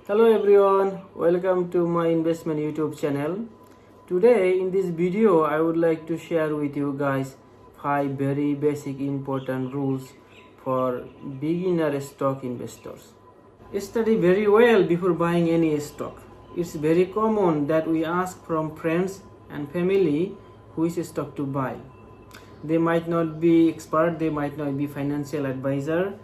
Hello everyone, welcome to my investment YouTube channel. Today in this video I would like to share with you guys 5 very basic important rules for beginner stock investors. Study very well before buying any stock. It's very common that we ask from friends and family which stock to buy. They might not be expert, they might not be financial advisor.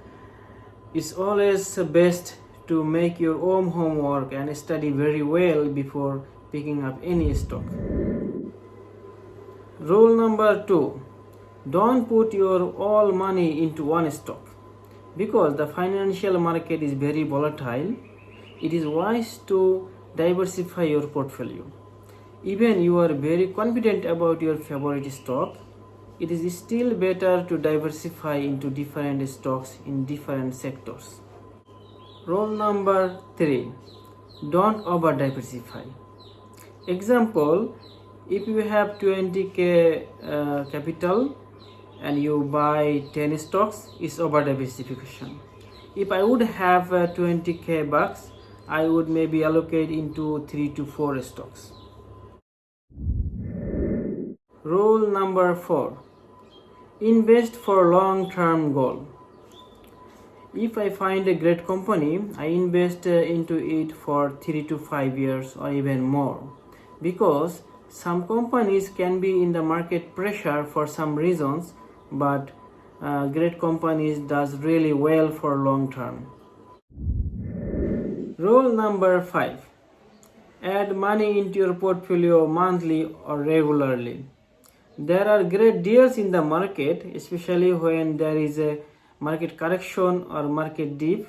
It's always best to make your own homework and study very well before picking up any stock. Rule number 2. Don't put your all money into one stock. Because the financial market is very volatile, it is wise to diversify your portfolio. Even you are very confident about your favorite stock, it is still better to diversify into different stocks in different sectors. Rule number 3. Don't over diversify. Example, if you have 20k capital and you buy 10 stocks, it's over diversification. If I would have 20k bucks, I would maybe allocate into 3 to 4 stocks. Rule number 4. Invest for long-term goal. If I find a great company, I invest into it for 3 to 5 years or even more. Because some companies can be in the market pressure for some reasons, but great companies does really well for long term. Rule number 5. Add money into your portfolio monthly or regularly. There are great deals in the market, especially when there is a market correction or market dip.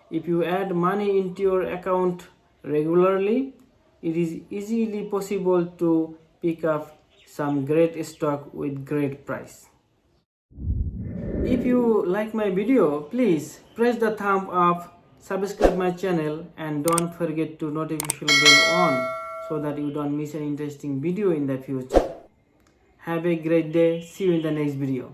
If you add money into your account regularly, it is easily possible to pick up some great stock with great price. If you like my video, please press the thumb up, subscribe my channel, and don't forget to notification bell on so that you don't miss an interesting video in the future. Have a great day. See you in the next video.